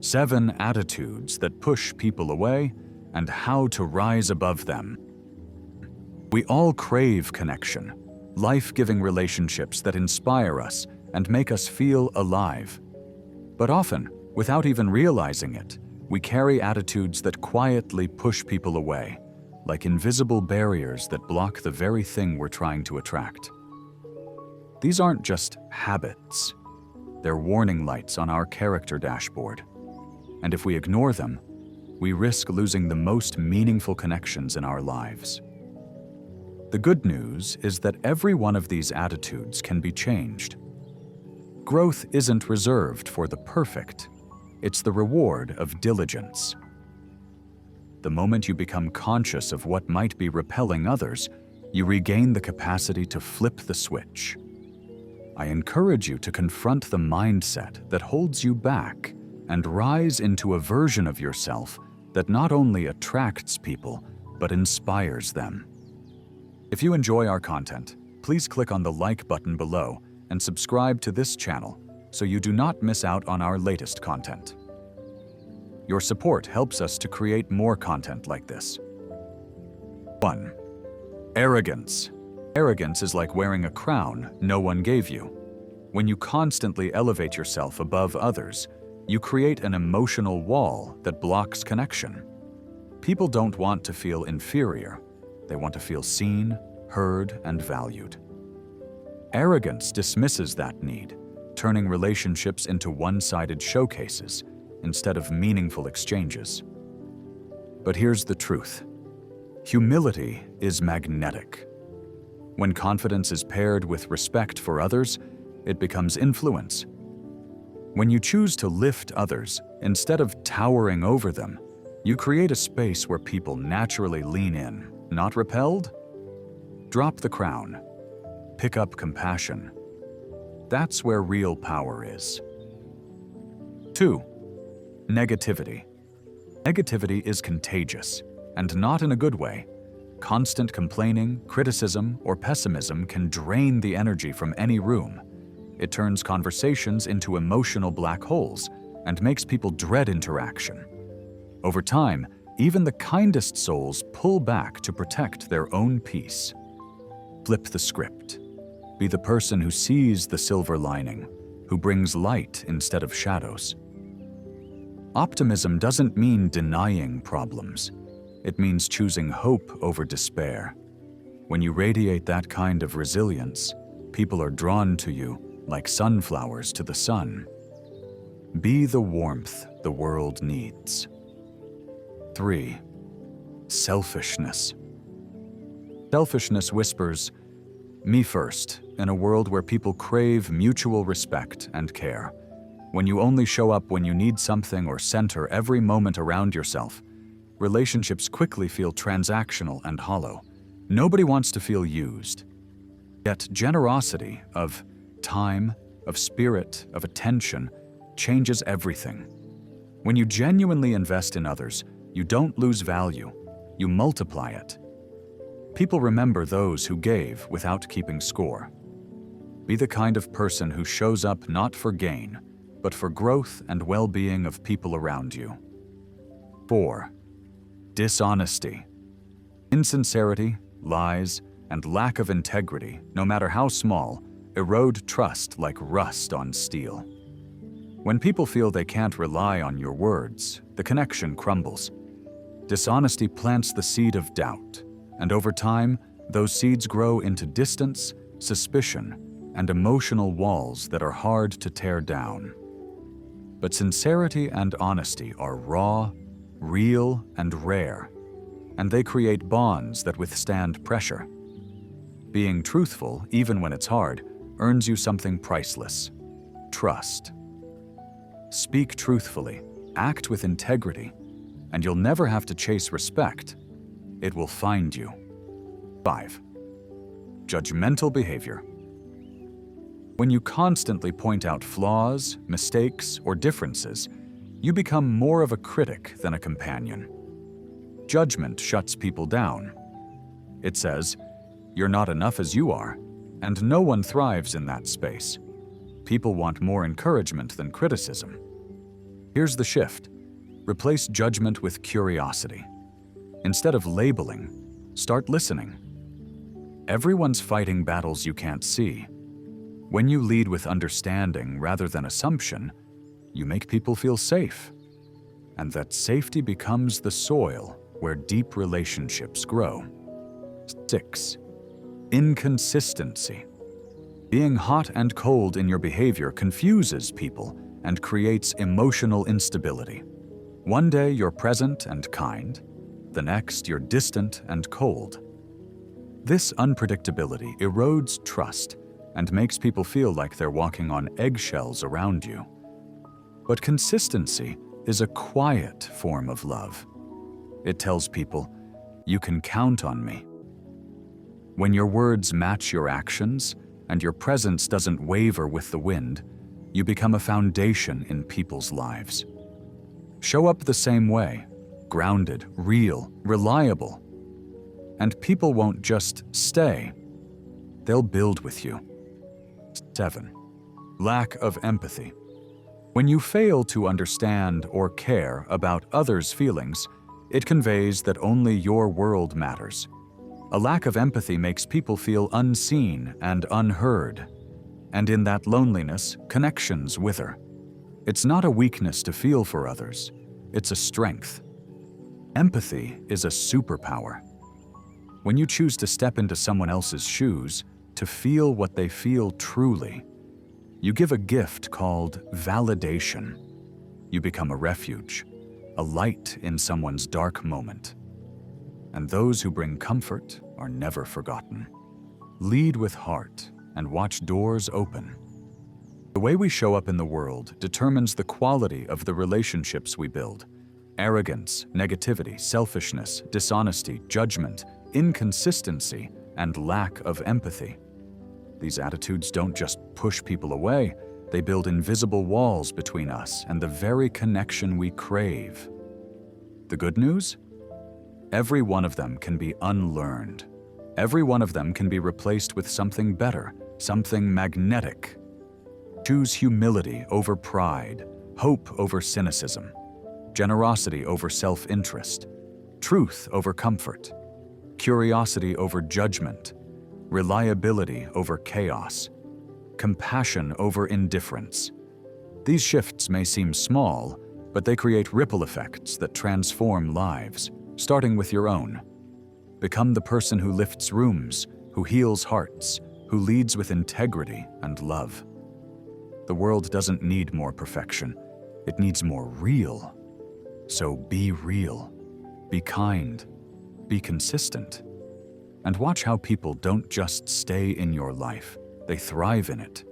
7 attitudes that push people away and how to rise above them. We all crave connection, life-giving relationships that inspire us and make us feel alive. But often, without even realizing it, we carry attitudes that quietly push people away, like invisible barriers that block the very thing we're trying to attract. These aren't just habits. They're warning lights on our character dashboard. And if we ignore them, we risk losing the most meaningful connections in our lives. The good news is that every one of these attitudes can be changed. Growth isn't reserved for the perfect. It's the reward of diligence. The moment you become conscious of what might be repelling others, you regain the capacity to flip the switch. I encourage you to confront the mindset that holds you back and rise into a version of yourself that not only attracts people, but inspires them. If you enjoy our content, please click on the like button below and subscribe to this channel so you do not miss out on our latest content. Your support helps us to create more content like this. 1. Arrogance. Arrogance is like wearing a crown no one gave you. When you constantly elevate yourself above others, you create an emotional wall that blocks connection. People don't want to feel inferior. They want to feel seen, heard, and valued. Arrogance dismisses that need, turning relationships into one-sided showcases instead of meaningful exchanges. But here's the truth. Humility is magnetic. When confidence is paired with respect for others, it becomes influence. When you choose to lift others instead of towering over them, you create a space where people naturally lean in, not repelled. Drop the crown. Pick up compassion. That's where real power is. 2. Negativity. Negativity is contagious, and not in a good way. Constant complaining, criticism, or pessimism can drain the energy from any room. It turns conversations into emotional black holes and makes people dread interaction. Over time, even the kindest souls pull back to protect their own peace. Flip the script. Be the person who sees the silver lining, who brings light instead of shadows. Optimism doesn't mean denying problems. It means choosing hope over despair. When you radiate that kind of resilience, people are drawn to you like sunflowers to the sun. Be the warmth the world needs. 3. Selfishness. Selfishness whispers, "Me first," in a world where people crave mutual respect and care. When you only show up when you need something or center every moment around yourself, relationships quickly feel transactional and hollow. Nobody wants to feel used. Yet generosity of time, of spirit, of attention changes everything. When you genuinely invest in others, you don't lose value, you multiply it. People remember those who gave without keeping score. Be the kind of person who shows up not for gain, but for growth and well-being of people around you. 4. Dishonesty. Insincerity, lies, and lack of integrity, no matter how small, erode trust like rust on steel. When people feel they can't rely on your words, the connection crumbles. Dishonesty plants the seed of doubt, and over time, those seeds grow into distance, suspicion, and emotional walls that are hard to tear down. But sincerity and honesty are raw, real, and rare, and they create bonds that withstand pressure. Being truthful, even when it's hard, earns you something priceless: trust. Speak truthfully, act with integrity, and you'll never have to chase respect. It will find you. 5. Judgmental behavior. When you constantly point out flaws, mistakes, or differences, you become more of a critic than a companion. Judgment shuts people down. It says, "You're not enough as you are," and no one thrives in that space. People want more encouragement than criticism. Here's the shift. Replace judgment with curiosity. Instead of labeling, start listening. Everyone's fighting battles you can't see. When you lead with understanding rather than assumption, you make people feel safe. And that safety becomes the soil where deep relationships grow. 6. Inconsistency. Being hot and cold in your behavior confuses people and creates emotional instability. One day you're present and kind, the next you're distant and cold. This unpredictability erodes trust and makes people feel like they're walking on eggshells around you. But consistency is a quiet form of love. It tells people, you can count on me. When your words match your actions and your presence doesn't waver with the wind, you become a foundation in people's lives. Show up the same way, grounded, real, reliable. And people won't just stay, they'll build with you. 7. Lack of empathy. When you fail to understand or care about others' feelings, it conveys that only your world matters. A lack of empathy makes people feel unseen and unheard. And in that loneliness, connections wither. It's not a weakness to feel for others, it's a strength. Empathy is a superpower. When you choose to step into someone else's shoes, to feel what they feel truly, you give a gift called validation. You become a refuge, a light in someone's dark moment. And those who bring comfort are never forgotten. Lead with heart and watch doors open. The way we show up in the world determines the quality of the relationships we build. Arrogance, negativity, selfishness, dishonesty, judgment, inconsistency, and lack of empathy. These attitudes don't just push people away, they build invisible walls between us and the very connection we crave. The good news? Every one of them can be unlearned. Every one of them can be replaced with something better, something magnetic. Choose humility over pride, hope over cynicism, generosity over self-interest, truth over comfort, curiosity over judgment, reliability over chaos, compassion over indifference. These shifts may seem small, but they create ripple effects that transform lives, starting with your own. Become the person who lifts rooms, who heals hearts, who leads with integrity and love. The world doesn't need more perfection. It needs more real. So be real, be kind, be consistent, and watch how people don't just stay in your life, they thrive in it.